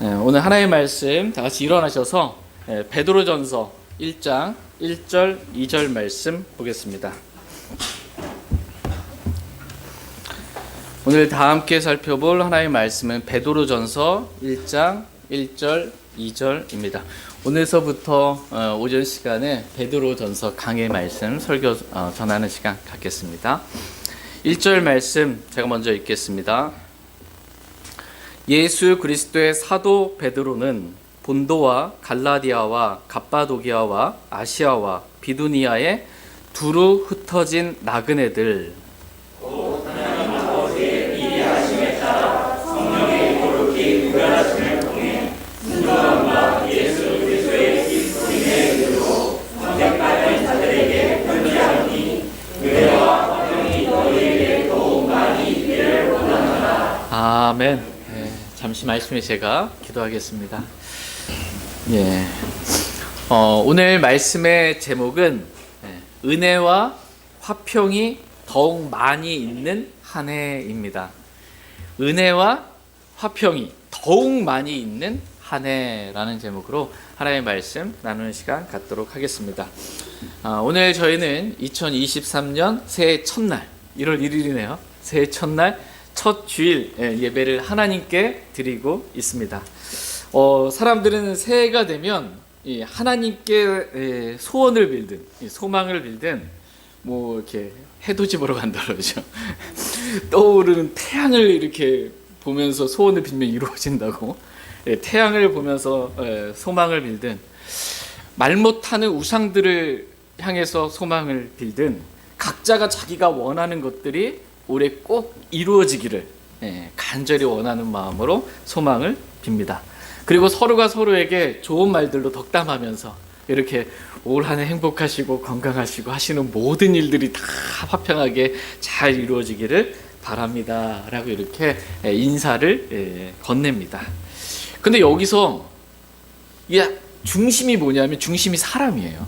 오늘 하나님의 말씀 다 같이 일어나셔서 베드로전서 1장 1절 2절 말씀 보겠습니다. 오늘 다 함께 살펴볼 하나님의 말씀은 베드로전서 1장 1절 2절입니다. 오늘서부터 오전 시간에 베드로전서 강의 말씀 설교 전하는 시간 갖겠습니다. 1절 말씀 제가 먼저 읽겠습니다. 예수 그리스도의 사도 베드로는 본도와 갈라디아와 갑바도기아와 아시아와 비두니아에 두루 흩어진 나그네들 하나님 아버지의 미리하심에 따라 성령의 거룩히 구별하심을 통해 순종함과 예수 그리스도의 그리스도인의 의로 선택받은 자들에게 편지하노니 은혜와 화평이 너희에게 더욱 많이 있기를 원하노라. 아멘. 잠시 말씀에 제가 기도하겠습니다. 오늘 말씀의 제목은 은혜와 화평이 더욱 많이 있는 한 해입니다. 은혜와 화평이 더욱 많이 있는 한 해라는 제목으로 하나님의 말씀 나누는 시간 갖도록 하겠습니다. 오늘 저희는 2023년 새해 첫날 1월 1일이네요. 새해 첫날 첫 주일 예배를 하나님께 드리고 있습니다. 사람들은 새해가 되면 하나님께 소원을 빌든 소망을 빌든 뭐 이렇게 해돋이 보러 간다 그러죠. 떠오르는 태양을 이렇게 보면서 소원을 빌면 이루어진다고. 태양을 보면서 소망을 빌든 말 못하는 우상들을 향해서 소망을 빌든 각자가 자기가 원하는 것들이 올해 꼭 이루어지기를 간절히 원하는 마음으로 소망을 빕니다. 그리고 서로가 서로에게 좋은 말들로 덕담하면서 이렇게 올 한 해 행복하시고 건강하시고 하시는 모든 일들이 다 화평하게 잘 이루어지기를 바랍니다 라고 이렇게 인사를 건넵니다. 근데 여기서 중심이 뭐냐면 중심이 사람이에요.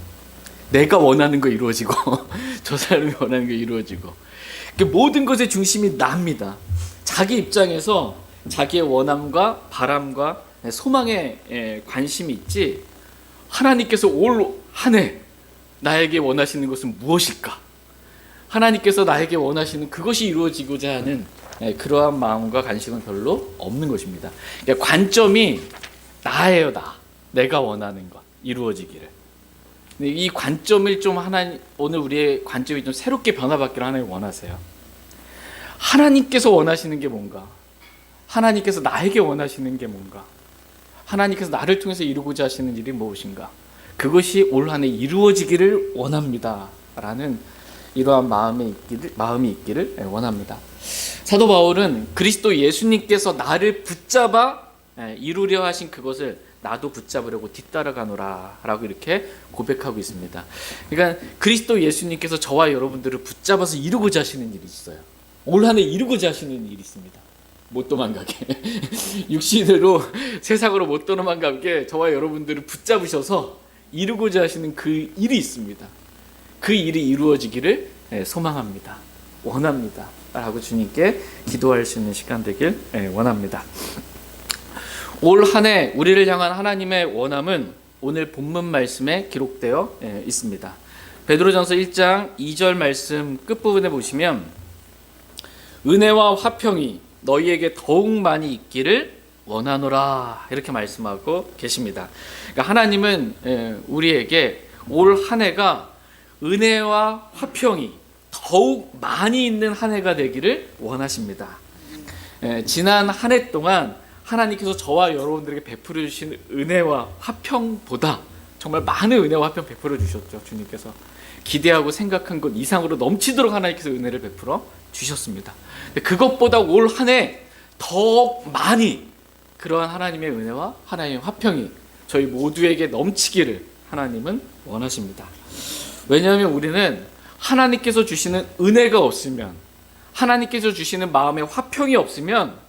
내가 원하는 거 이루어지고 저 사람이 원하는 거 이루어지고 모든 것의 중심이 납니다. 자기 입장에서 자기의 원함과 바람과 소망에 관심이 있지 하나님께서 올 한 해 나에게 원하시는 것은 무엇일까? 하나님께서 나에게 원하시는 그것이 이루어지고자 하는 그러한 마음과 관심은 별로 없는 것입니다. 그러니까 관점이 나예요. 내가 원하는 것 이루어지기를. 이 관점을 좀 오늘 우리의 관점이 좀 새롭게 변화받기를 하나님 원하세요. 하나님께서 원하시는 게 뭔가? 하나님께서 나에게 원하시는 게 뭔가? 하나님께서 나를 통해서 이루고자 하시는 일이 무엇인가? 그것이 올 한 해 이루어지기를 원합니다 라는 이러한 마음이 있기를 원합니다. 사도 바울은 그리스도 예수님께서 나를 붙잡아 이루려 하신 그것을 나도 붙잡으려고 뒤따라가노라 라고 이렇게 고백하고 있습니다. 그러니까 그리스도 예수님께서 저와 여러분들을 붙잡아서 이루고자 하시는 일이 있어요. 올 한 해 이루고자 하시는 일이 있습니다. 못 도망가게 육신으로 세상으로 못 도망가게 저와 여러분들을 붙잡으셔서 이루고자 하시는 그 일이 있습니다. 그 일이 이루어지기를 소망합니다. 원합니다 라고 주님께 기도할 수 있는 시간 되길 원합니다. 올 한 해 우리를 향한 하나님의 원함은 오늘 본문 말씀에 기록되어 있습니다. 베드로전서 1장 2절 말씀 끝부분에 보시면 은혜와 화평이 너희에게 더욱 많이 있기를 원하노라 이렇게 말씀하고 계십니다. 그러니까 하나님은 우리에게 올 한 해가 은혜와 화평이 더욱 많이 있는 한 해가 되기를 원하십니다. 지난 한 해 동안 하나님께서 저와 여러분들에게 베풀어 주신 은혜와 화평보다 정말 많은 은혜와 화평 베풀어 주셨죠. 주님께서 기대하고 생각한 것 이상으로 넘치도록 하나님께서 은혜를 베풀어 주셨습니다. 그것보다 올 한 해 더 많이 그러한 하나님의 은혜와 하나님의 화평이 저희 모두에게 넘치기를 하나님은 원하십니다. 왜냐하면 우리는 하나님께서 주시는 은혜가 없으면, 하나님께서 주시는 마음의 화평이 없으면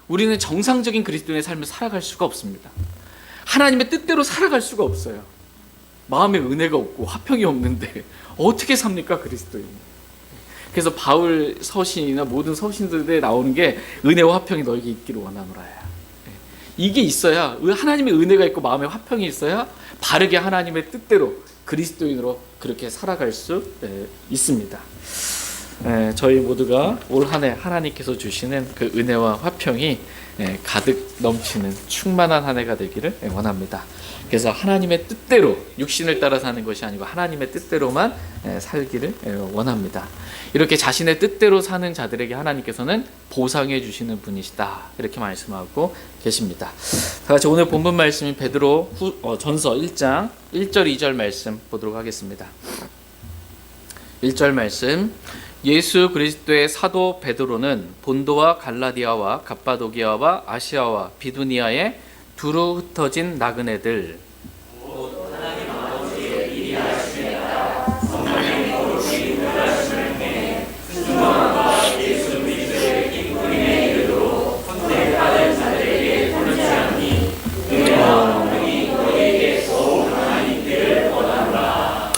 우리는 정상적인 그리스도인의 삶을 살아갈 수가 없습니다. 하나님의 뜻대로 살아갈 수가 없어요. 마음에 은혜가 없고 화평이 없는데 어떻게 삽니까 그리스도인? 그래서 바울 서신이나 모든 서신들에 나오는 게 은혜와 화평이 너에게 있기를 원하노라. 이게 있어야, 하나님의 은혜가 있고 마음의 화평이 있어야 바르게 하나님의 뜻대로 그리스도인으로 그렇게 살아갈 수 있습니다. 저희 모두가 올 한 해 하나님께서 주시는 그 은혜와 화평이 가득 넘치는 충만한 한 해가 되기를 원합니다. 그래서 하나님의 뜻대로 육신을 따라 사는 것이 아니고 하나님의 뜻대로만 살기를 원합니다. 이렇게 자신의 뜻대로 사는 자들에게 하나님께서는 보상해 주시는 분이시다, 이렇게 말씀하고 계십니다. 다 같이 오늘 본문 말씀인 베드로 전서 1장 1절 2절 말씀 보도록 하겠습니다. 1절 말씀. 예수 그리스도의 사도 베드로는 본도와 갈라디아와 갑바도기아와 아시아와 비두니아에 두루 흩어진 나그네들,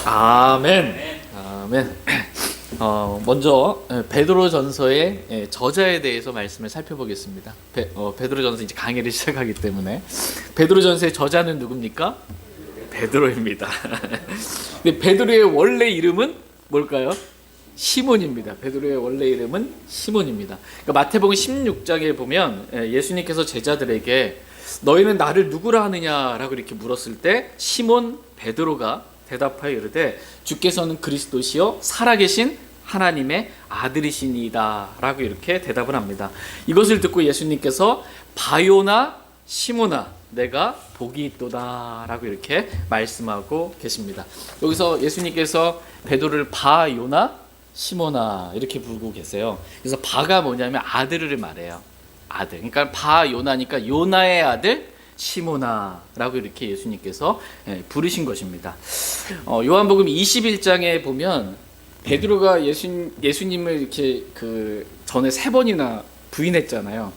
아멘. 아멘. 먼저 베드로 전서의 저자에 대해서 말씀을 살펴보겠습니다. 베드로 전서 이제 강의를 시작하기 때문에 베드로 전서의 저자는 누굽니까? 베드로입니다. 근데 베드로의 원래 이름은 뭘까요? 시몬입니다. 베드로의 원래 이름은 시몬입니다. 그러니까 마태복음 16장에 보면 예수님께서 제자들에게 너희는 나를 누구라 하느냐라고 이렇게 물었을 때 시몬 베드로가 대답하여 이르되 주께서는 그리스도시요 살아계신 하나님의 아들이시니이다 라고 이렇게 대답을 합니다. 이것을 듣고 예수님께서 바요나 시몬아 내가 복이 있도다 라고 이렇게 말씀하고 계십니다. 여기서 예수님께서 베드로를 바요나 시몬아 이렇게 부르고 계세요. 그래서 바가 뭐냐면 아들을 말해요. 아들. 그러니까 바요나니까 요나의 아들 시몬아라고 이렇게 예수님께서 부르신 것입니다. 요한복음 21장에 보면 베드로가 예수님을 이렇게 전에 3번이나 부인했잖아요.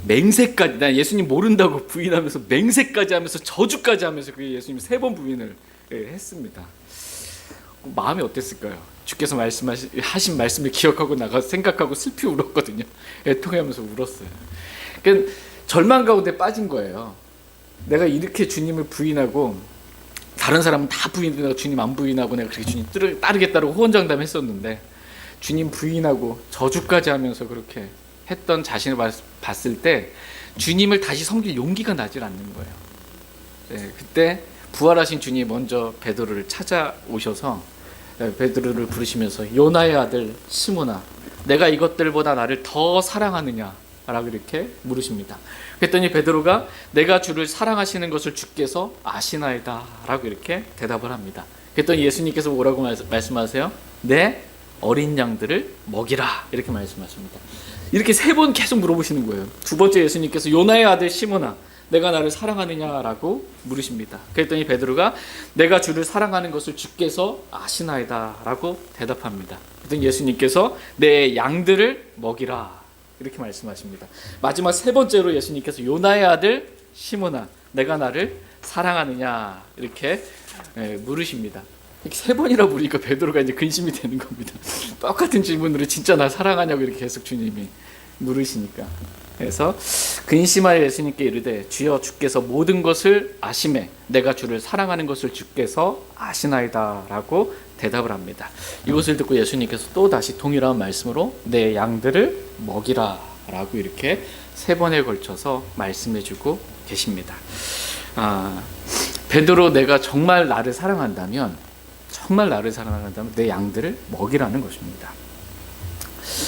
맹세까지, 난 예수님 모른다고 부인하면서 맹세까지 하면서 저주까지 하면서 그 예수님 3번 부인을 했습니다. 마음이 어땠을까요? 주께서 하신 말씀을 기억하고 나가서 생각하고 슬피 울었거든요. 애통하면서 울었어요. 그러니까 절망 가운데 빠진 거예요. 내가 이렇게 주님을 부인하고 다른 사람은 다 부인하고 내가 주님 안 부인하고 내가 그렇게 주님 따르겠다고 호언장담했었는데 주님 부인하고 저주까지 하면서 그렇게 했던 자신을 봤을 때 주님을 다시 섬길 용기가 나질 않는 거예요. 그때 부활하신 주님이 먼저 베드로를 찾아오셔서 베드로를 부르시면서 요나의 아들 시몬아 내가 이것들보다 나를 더 사랑하느냐 라고 이렇게 물으십니다. 그랬더니 베드로가 내가 주를 사랑하시는 것을 주께서 아시나이다 라고 이렇게 대답을 합니다. 그랬더니 예수님께서 뭐라고 말씀하세요? 내 어린 양들을 먹이라 이렇게 말씀하십니다. 이렇게 3번 계속 물어보시는 거예요. 두 번째 예수님께서 요나의 아들 시몬아 내가 나를 사랑하느냐라고 물으십니다. 그랬더니 베드로가 내가 주를 사랑하는 것을 주께서 아시나이다 라고 대답합니다. 그랬더니 예수님께서 내 양들을 먹이라 이렇게 말씀하십니다. 마지막 3번째로 예수님께서 요나의 아들 시몬아 내가 나를 사랑하느냐 이렇게 물으십니다. 이렇게 3번이나 물으니까 베드로가 이제 근심이 되는 겁니다. 똑같은 질문으로 진짜 나 사랑하냐고 이렇게 계속 주님이 물으시니까. 그래서 근심하여 예수님께 이르되 주여 주께서 모든 것을 아심에 내가 주를 사랑하는 것을 주께서 아시나이다 라고 대답을 합니다. 이것을 듣고 예수님께서 또 다시 동일한 말씀으로 내 양들을 먹이라 라고 이렇게 3번에 걸쳐서 말씀해주고 계십니다. 베드로 내가 정말 나를 사랑한다면 내 양들을 먹이라는 것입니다.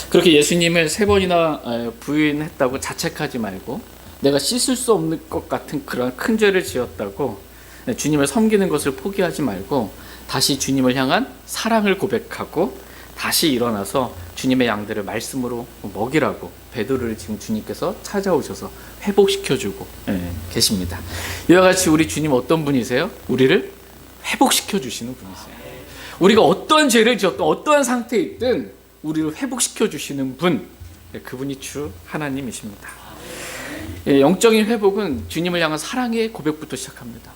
그렇게 예수님을 3번이나 부인했다고 자책하지 말고 내가 씻을 수 없는 것 같은 그런 큰 죄를 지었다고 주님을 섬기는 것을 포기하지 말고 다시 주님을 향한 사랑을 고백하고 다시 일어나서 주님의 양들을 말씀으로 먹이라고 베드로를 지금 주님께서 찾아오셔서 회복시켜주고 계십니다. 이와 같이 우리 주님 어떤 분이세요? 우리를 회복시켜주시는 분이세요. 우리가 어떠한 죄를 지었든 어떠한 상태에 있든 우리를 회복시켜주시는 분, 그분이 주 하나님이십니다. 영적인 회복은 주님을 향한 사랑의 고백부터 시작합니다.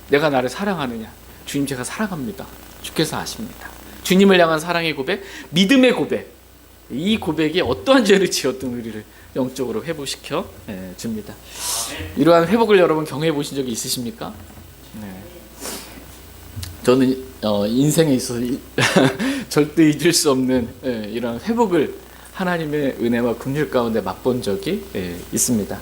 내가 나를 사랑하느냐? 주님 제가 사랑합니다. 주께서 아십니다. 주님을 향한 사랑의 고백, 믿음의 고백. 이 고백이 어떠한 죄를 지었던 우리를 영적으로 회복시켜 줍니다. 이러한 회복을 여러분 경험해 보신 적이 있으십니까? 네. 저는 인생에 있어서 절대 잊을 수 없는 이런 회복을 하나님의 은혜와 긍휼 가운데 맛본 적이 있습니다.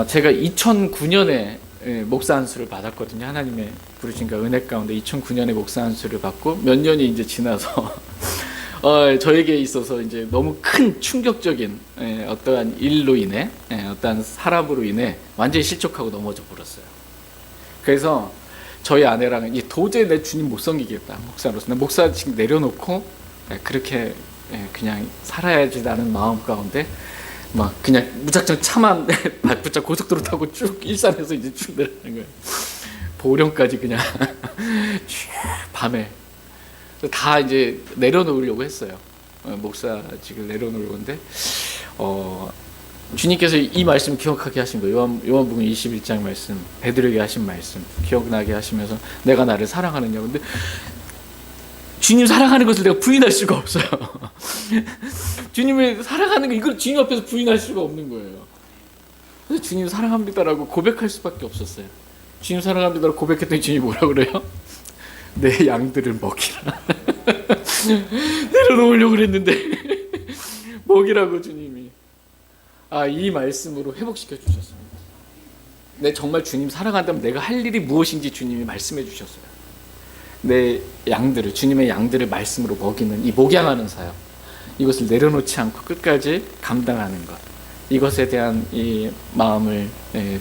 제가 2009년에 목사 안수를 받았거든요. 하나님의 부르심과 은혜 가운데 2009년에 목사 안수를 받고 몇 년이 이제 지나서 저에게 있어서 이제 너무 큰 충격적인 어떠한 일로 인해 어떠한 사람으로 인해 완전히 실족하고 넘어져 버렸어요. 그래서 저희 아내랑 도저히 내 주님 못 섬기겠다, 목사로서 내 목사직 내려놓고 그렇게 그냥 살아야지라는 마음 가운데 막 그냥 무작정 차만 붙잡 고속도로 타고 쭉 일산에서 이제 쭉 내려가는 거예요. 보령까지 그냥 쭉 밤에 다 이제 내려놓으려고 했어요. 목사직을 내려놓으려고 했는데 주님께서 이 말씀 기억하게 하신 거예요. 요한복음 21장 말씀, 베드로에게 하신 말씀 기억나게 하시면서 내가 나를 사랑하느냐. 근데 주님 사랑하는 것을 내가 부인할 수가 없어요. 주님을 사랑하는 거 이걸 주님 앞에서 부인할 수가 없는 거예요. 그래서 주님 사랑합니다라고 고백할 수밖에 없었어요. 주님 사랑합니다라고 고백했더니 주님이 뭐라 그래요? 내 양들을 먹이라. 내려놓으려고 그랬는데 먹이라고 주님이. 이 말씀으로 회복시켜 주셨습니다. 내 정말 주님 사랑한다면 내가 할 일이 무엇인지 주님이 말씀해 주셨어요. 내 양들을, 주님의 양들을 말씀으로 먹이는 이 목양하는 사역, 이것을 내려놓지 않고 끝까지 감당하는 것, 이것에 대한 이 마음을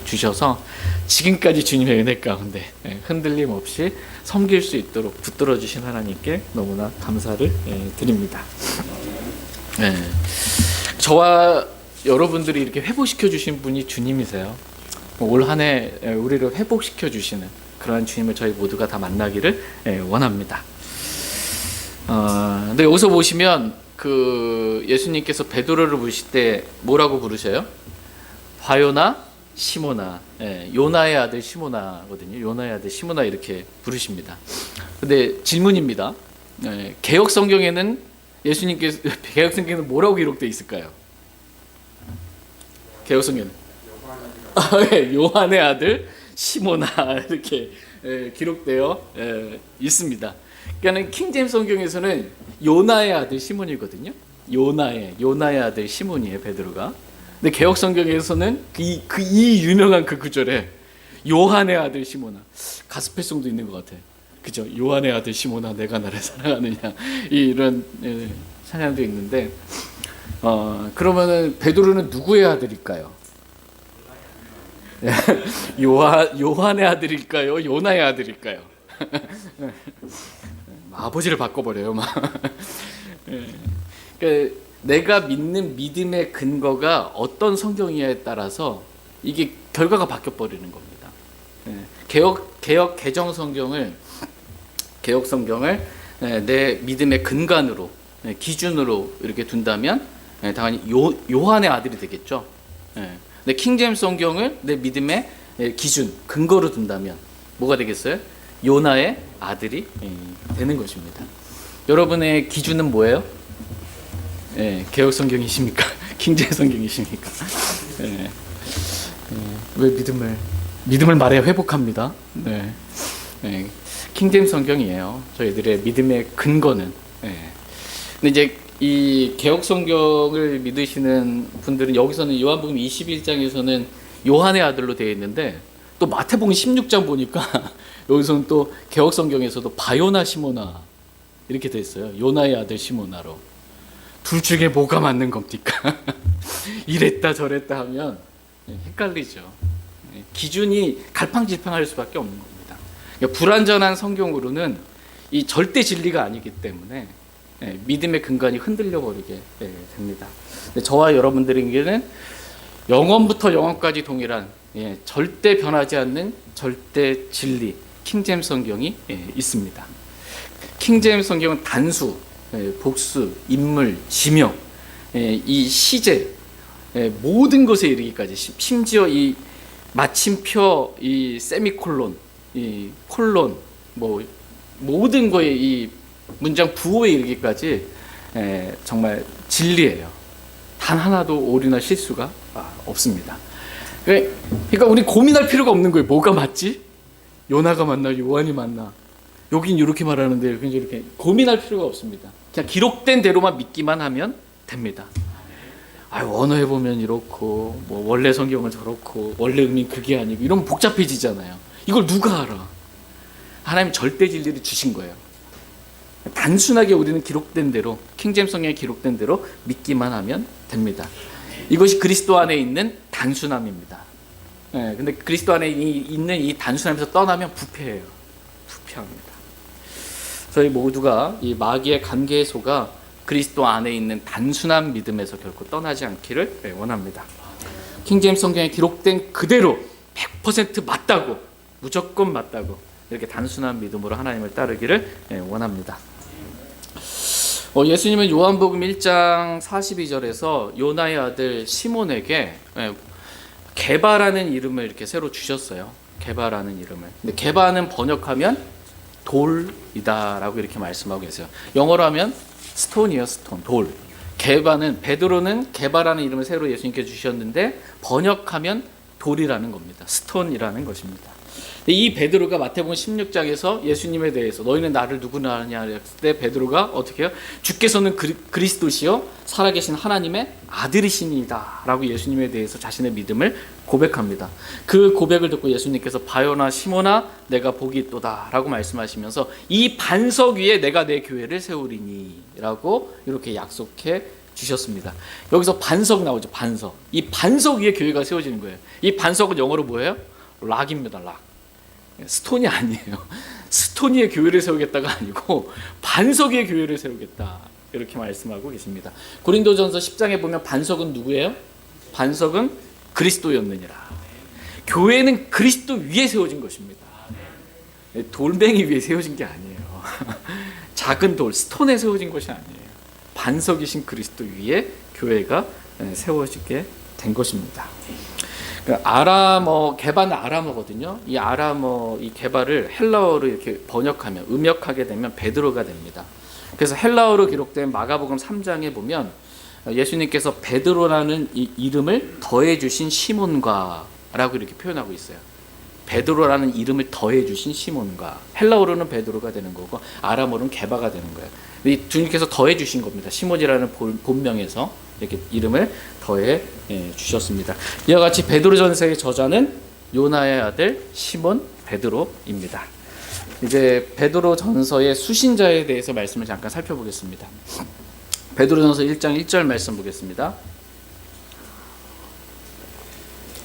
주셔서 지금까지 주님의 은혜 가운데 흔들림 없이 섬길 수 있도록 붙들어 주신 하나님께 너무나 감사를 드립니다. 저와 여러분들이 이렇게 회복시켜 주신 분이 주님이세요. 올 한 해 우리를 회복시켜 주시는 그러한 주님을 저희 모두가 다 만나기를 원합니다. 근데 여기서 보시면 그 예수님께서 베드로를 부르실 때 뭐라고 부르셔요? 바요나 시모나, 요나의 아들 시모나거든요. 요나의 아들 시모나 이렇게 부르십니다. 근데 질문입니다. 개역 성경에는 예수님께서 개역 성경에는 뭐라고 기록되어 있을까요? 개역 성경은 요한의 아들 시모나 이렇게 기록되어 있습니다. 그러니까 킹제임스 성경에서는 요나의 아들 시몬이거든요. 요나의 아들 시몬이에요, 베드로가. 근데 개역 성경에서는 이 유명한 그 구절에 요한의 아들 시모나, 가스펠송도 있는 것 같아. 그죠? 요한의 아들 시모나, 내가 나를 사랑하느냐, 이런 찬양도 있는데, 그러면은 베드로는 누구의 아들일까요? 요한의 아들일까요? 요나의 아들일까요? 아버지를 바꿔버려요, 막. 그러니까 내가 믿는 믿음의 근거가 어떤 성경이냐에 따라서 이게 결과가 바뀌어버리는 겁니다. 개역 개정 성경을, 개역 성경을 내 믿음의 근간으로, 기준으로 이렇게 둔다면 당연히 요한의 아들이 되겠죠. 근데 킹제임스 성경을 내 믿음의 기준, 근거로 둔다면 뭐가 되겠어요? 요나의 아들이 되는 것입니다. 여러분의 기준은 뭐예요? 개역 성경이십니까? 킹제임스 성경이십니까? 왜 믿음을 말해야 회복합니다. 킹제임스 성경이에요. 저희들의 믿음의 근거는. 근데 이제 이 개역 성경을 믿으시는 분들은 여기서는 요한복음 21장에서는 요한의 아들로 되어 있는데 또 마태복음 16장 보니까 여기서는 또 개역 성경에서도 바요나 시모나 이렇게 되어 있어요. 요나의 아들 시모나로. 둘 중에 뭐가 맞는 겁니까? 이랬다 저랬다 하면 헷갈리죠. 기준이 갈팡질팡할 수밖에 없는 겁니다. 그러니까 불완전한 성경으로는 이 절대 진리가 아니기 때문에 믿음의 근간이 흔들려 버리게 됩니다. 저와 여러분들에게는 영원부터 영원까지 동일한 절대 변하지 않는 절대 진리, 킹제임스 성경이 있습니다. 킹제임스 성경은 단수, 복수, 인물, 지명, 이 시제, 모든 것에 이르기까지, 심지어 이 마침표, 이 세미콜론, 이 콜론, 뭐 모든 거에 이 문장 부호에 이르기까지 정말 진리예요. 단 하나도 오류나 실수가 없습니다. 그러니까 우리 고민할 필요가 없는 거예요. 뭐가 맞지? 요나가 맞나? 요한이 맞나? 여긴 이렇게 말하는데 이렇게 고민할 필요가 없습니다. 그냥 기록된 대로만 믿기만 하면 됩니다. 원어에 보면 이렇고 뭐 원래 성경은 저렇고 원래 의미는 그게 아니고 이러면 복잡해지잖아요. 이걸 누가 알아? 하나님 절대 진리를 주신 거예요. 단순하게 우리는 기록된 대로, 킹제임스 성경에 기록된 대로 믿기만 하면 됩니다. 이것이 그리스도 안에 있는 단순함입니다. 근데 그리스도 안에 있는 이 단순함에서 떠나면 부패해요. 부패합니다. 저희 모두가 이 마귀의 관계소가 그리스도 안에 있는 단순한 믿음에서 결코 떠나지 않기를 원합니다. 킹제임스 성경에 기록된 그대로 100% 맞다고, 무조건 맞다고 이렇게 단순한 믿음으로 하나님을 따르기를 원합니다. 예수님은 요한복음 1장 42절에서 요나의 아들 시몬에게 게바라는 이름을 이렇게 새로 주셨어요. 게바라는 이름을. 근데 게바는 번역하면 돌이다라고 이렇게 말씀하고 계세요. 영어로 하면 스톤이에요. 스톤, 돌. 게바는, 베드로는 게바라는 이름을 새로 예수님께 주셨는데 번역하면 돌이라는 겁니다. 스톤이라는 것입니다. 이 베드로가 마태복음 16장에서 예수님에 대해서 너희는 나를 누구나 아느냐 했을 때 베드로가 어떻게 해요? 주께서는 그리스도시요 살아계신 하나님의 아들이시니이다 라고 예수님에 대해서 자신의 믿음을 고백합니다. 그 고백을 듣고 예수님께서 바요나 시몬아 내가 복이 있도다 라고 말씀하시면서 이 반석 위에 내가 내 교회를 세우리니 라고 이렇게 약속해 주셨습니다. 여기서 반석 나오죠. 반석. 이 반석 위에 교회가 세워지는 거예요. 이 반석은 영어로 뭐예요? 락입니다. 락. 스톤이 아니에요. 스톤 위에 교회를 세우겠다가 아니고 반석 위에 교회를 세우겠다 이렇게 말씀하고 계십니다. 고린도전서 10장에 보면 반석은 누구예요? 반석은 그리스도였느니라. 교회는 그리스도 위에 세워진 것입니다. 돌멩이 위에 세워진 게 아니에요. 작은 돌, 스톤에 세워진 것이 아니에요. 반석이신 그리스도 위에 교회가 세워지게 된 것입니다. 게바는 아람어거든요. 이 아람어, 이 게바를 헬라어로 이렇게 번역하면, 음역하게 되면 베드로가 됩니다. 그래서 헬라어로 기록된 마가복음 3장에 보면 예수님께서 베드로라는 이 이름을 더해주신 시몬과라고 이렇게 표현하고 있어요. 베드로라는 이름을 더해주신 시몬과. 헬라어로는 베드로가 되는 거고 아람어로는 게바가 되는 거예요. 이 주님께서 더해주신 겁니다. 시몬이라는 본명에서 이렇게 이름을 더해 주셨습니다. 이와 같이 베드로전서의 저자는 요나의 아들 시몬 베드로입니다. 이제 베드로전서의 수신자에 대해서 말씀을 잠깐 살펴보겠습니다. 베드로전서 1장 1절 말씀 보겠습니다.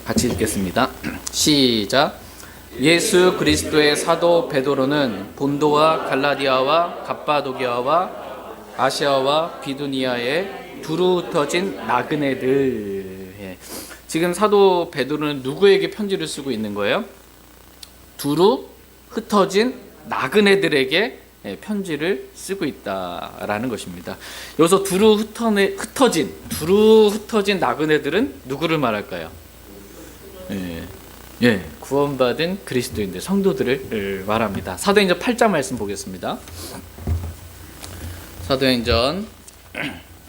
같이 읽겠습니다. 시작. 예수 그리스도의 사도 베드로는 본도와 갈라디아와 갑바도기아와 아시아와 비두니아에 두루 흩어진 나그네들. 지금 사도 베드로는 누구에게 편지를 쓰고 있는 거예요? 두루 흩어진 나그네들에게 편지를 쓰고 있다라는 것입니다. 여기서 두루 흩어진 나그네들은 누구를 말할까요? 구원받은 그리스도인들, 성도들을 말합니다. 사도행전 8장 말씀 보겠습니다. 사도행전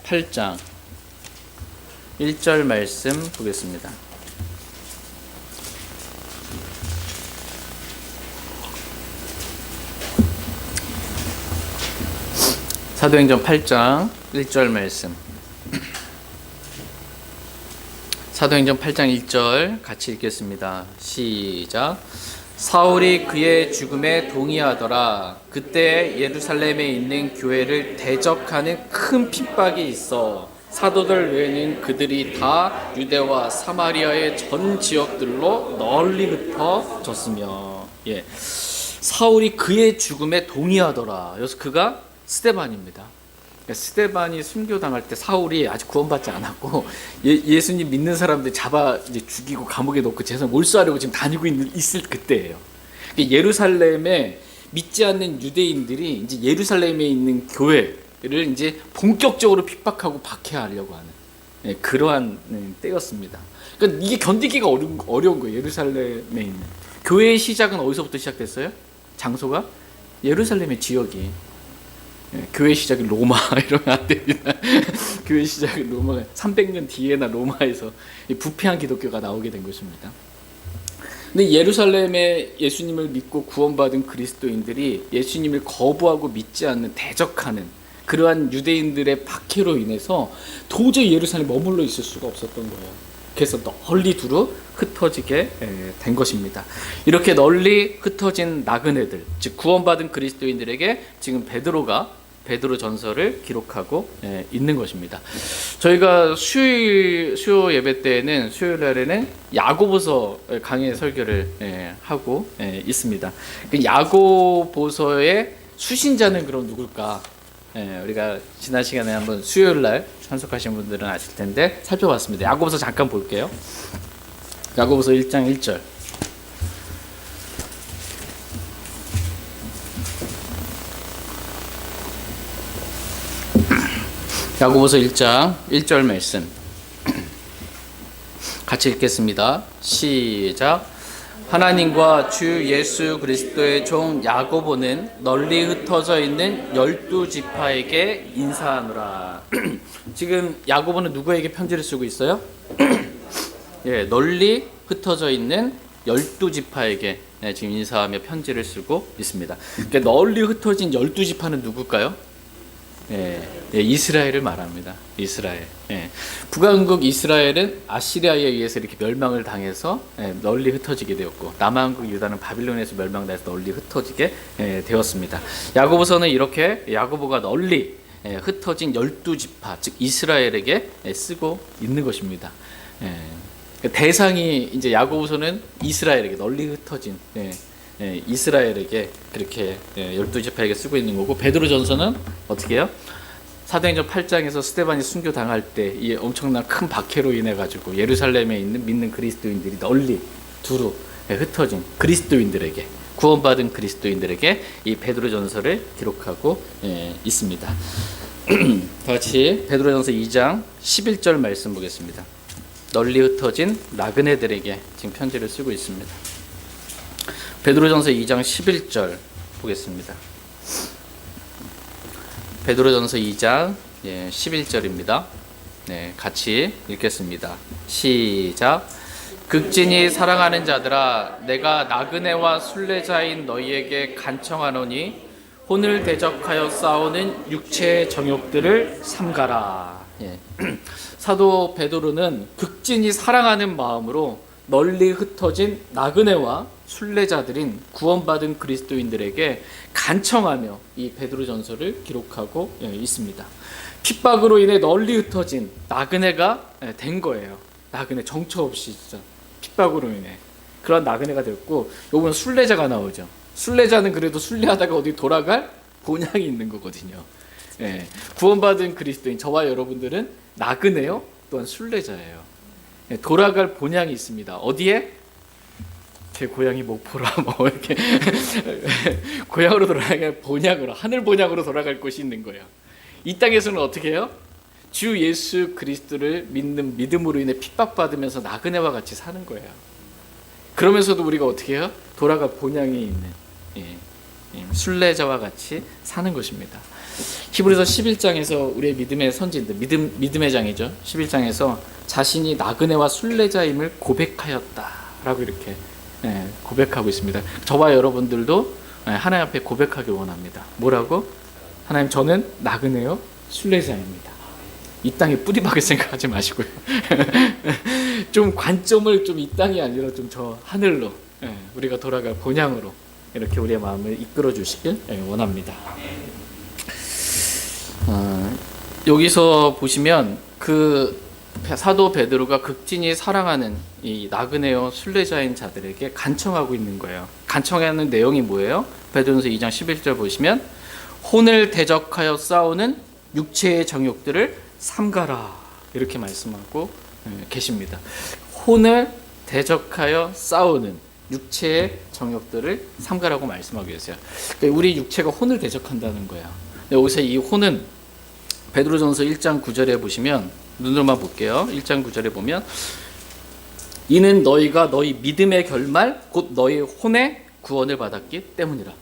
8장 1절 말씀 보겠습니다. 사도행전 8장 1절 말씀. 사도행전 8장 1절 같이 읽겠습니다. 시작. 사울이 그의 죽음에 동의하더라. 그때 예루살렘에 있는 교회를 대적하는 큰 핍박이 있어 사도들 외에는 그들이 다 유대와 사마리아의 전 지역들로 널리 흩어졌으며. 사울이 그의 죽음에 동의하더라. 여기서 그가 스데반입니다. 스데반이 순교당할 때 사울이 아직 구원받지 않았고 예수님 믿는 사람들 잡아 이제 죽이고 감옥에 넣고 재산 몰수하려고 지금 다니고 있을 그때예요. 예루살렘에 믿지 않는 유대인들이 이제 예루살렘에 있는 교회를 이제 본격적으로 핍박하고 박해하려고 하는 그러한 때였습니다. 그러니까 이게 견디기가 어려운 거예요. 예루살렘에 있는 교회의 시작은 어디서부터 시작됐어요? 장소가 예루살렘의 지역이. 교회 시작이 로마 이러면 안 됩니다. 교회 시작이 로마 300년 뒤에나 로마에서 부패한 기독교가 나오게 된 것입니다. 근데 예루살렘에 예수님을 믿고 구원받은 그리스도인들이 예수님을 거부하고 믿지 않는 대적하는 그러한 유대인들의 박해로 인해서 도저히 예루살렘에 머물러 있을 수가 없었던 거예요. 그래서 널리 두루 흩어지게 된 것입니다. 이렇게 널리 흩어진 나그네들, 즉 구원받은 그리스도인들에게 지금 베드로 전서를 기록하고 있는 것입니다. 저희가 수요 예배 때에는 수요일 날에는 야고보서 강의 설교를 하고 있습니다. 그 야고보서의 수신자는 그럼 누굴까? 우리가 지난 시간에 한번 수요일 날 참석하신 분들은 아실 텐데 살펴봤습니다. 야고보서 잠깐 볼게요. 야고보서 1장 1절. 야고보서 1장 1절 말씀 같이 읽겠습니다. 시작. 하나님과 주 예수 그리스도의 종 야고보는 널리 흩어져 있는 12지파에게 인사하노라. 지금 야고보는 누구에게 편지를 쓰고 있어요? 널리 흩어져 있는 12지파에게 지금 인사하며 편지를 쓰고 있습니다. 그러니까 널리 흩어진 12지파는 누굴까요? 이스라엘을 말합니다. 이스라엘. 북왕국 이스라엘은 아시리아에 의해서 이렇게 멸망을 당해서 널리 흩어지게 되었고, 남한국 유다는 바빌론에서 멸망당해서 널리 흩어지게 되었습니다. 야고보서는 이렇게 야고보가 널리 흩어진 12지파, 즉 이스라엘에게 쓰고 있는 것입니다. 대상이 이제 야고보서는 이스라엘에게 널리 흩어진 이스라엘에게 그렇게 12지파에게 쓰고 있는 거고, 베드로전서는 어떻게 해요? 사도행전 8장에서 스데반이 순교당할 때 이 엄청난 큰 박해로 인해 가지고 예루살렘에 있는 믿는 그리스도인들이 널리 두루 흩어진 그리스도인들에게, 구원받은 그리스도인들에게 이 베드로전서를 기록하고 있습니다. 다 같이 베드로전서 2장 11절 말씀 보겠습니다. 널리 흩어진 나그네들에게 지금 편지를 쓰고 있습니다. 베드로전서 2장 11절 보겠습니다. 베드로전서 2장 11절입니다. 같이 읽겠습니다. 시작. 극진히 사랑하는 자들아, 내가 나그네와 순례자인 너희에게 간청하노니 혼을 대적하여 싸우는 육체의 정욕들을 삼가라. 사도 베드로는 극진히 사랑하는 마음으로 널리 흩어진 나그네와 순례자들인 구원받은 그리스도인들에게 간청하며 이 베드로전서를 기록하고 있습니다. 핍박으로 인해 널리 흩어진 나그네가 된 거예요. 나그네 정처 없이 진짜 핍박으로 인해 그런 나그네가 됐고, 요번 순례자가 나오죠. 순례자는 그래도 순례하다가 어디 돌아갈 본향이 있는 거거든요. 구원받은 그리스도인 저와 여러분들은 나그네요, 또한 순례자예요. 돌아갈 본향이 있습니다. 어디에? 제 고향이 목포라 뭐 이렇게 고향으로 돌아갈 본향으로, 하늘 본향으로 돌아갈 곳이 있는 거예요. 이 땅에서는 어떻게 해요? 주 예수 그리스도를 믿는 믿음으로 인해 핍박받으면서 나그네와 같이 사는 거예요. 그러면서도 우리가 어떻게 해요? 돌아갈 본향이 있는 순례자와 같이 사는 것입니다. 히브리서 11장에서 우리의 믿음의 선진들, 믿음의 장이죠. 11장에서 자신이 나그네와 순례자임을 고백하였다라고 이렇게 고백하고 있습니다. 저와 여러분들도 하나님 앞에 고백하길 원합니다. 뭐라고? 하나님, 저는 나그네요, 순례자입니다. 이 땅에 뿌리 박을 생각하지 마시고요. 좀 관점을 좀 이 땅이 아니라 좀 저 하늘로, 우리가 돌아갈 본향으로 이렇게 우리의 마음을 이끌어 주시길 원합니다. 여기서 보시면 그 사도 베드로가 극진히 사랑하는 이 나그네요 순례자인 자들에게 간청하고 있는 거예요. 간청하는 내용이 뭐예요? 베드로전서 2장 11절 보시면 혼을 대적하여 싸우는 육체의 정욕들을 삼가라, 이렇게 말씀하고 계십니다. 혼을 대적하여 싸우는 육체의 정욕들을 삼가라고 말씀하고 계세요. 그러니까 우리 육체가 혼을 대적한다는 거예요. 여기서 이 혼은 베드로전서 1장 9절에 보시면, 눈으로만 볼게요. 1장 9절에 보면 이는 너희가 너희 믿음의 결말 곧 너희 혼의 구원을 받았기 때문이라.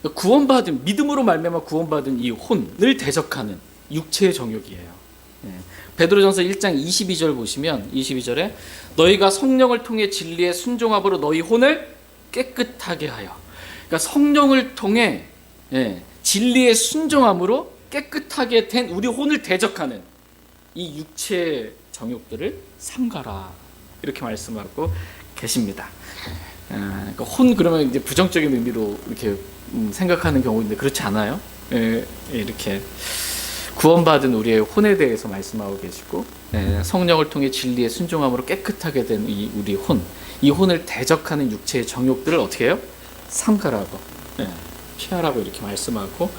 구원받은, 믿음으로 말미암아 구원받은 이 혼을 대적하는 육체의 정욕이에요. 베드로전서 1장 22절 보시면 22절에 너희가 성령을 통해 진리의 순종함으로 너희 혼을 깨끗하게 하여, 그러니까 성령을 통해 진리의 순종함으로 깨끗하게 된 우리 혼을 대적하는 이 육체의 정욕들을 삼가라, 이렇게 말씀하고 계십니다. 그러니까 혼 그러면 이제 부정적인 의미로 이렇게 생각하는 경우인데 그렇지 않아요. 이렇게 구원받은 우리의 혼에 대해서 말씀하고 계시고, 성령을 통해 진리의 순종함으로 깨끗하게 된 이 우리 혼, 이 혼을 대적하는 육체의 정욕들을 어떻게 해요? 삼가라고, 피하라고 이렇게 말씀하고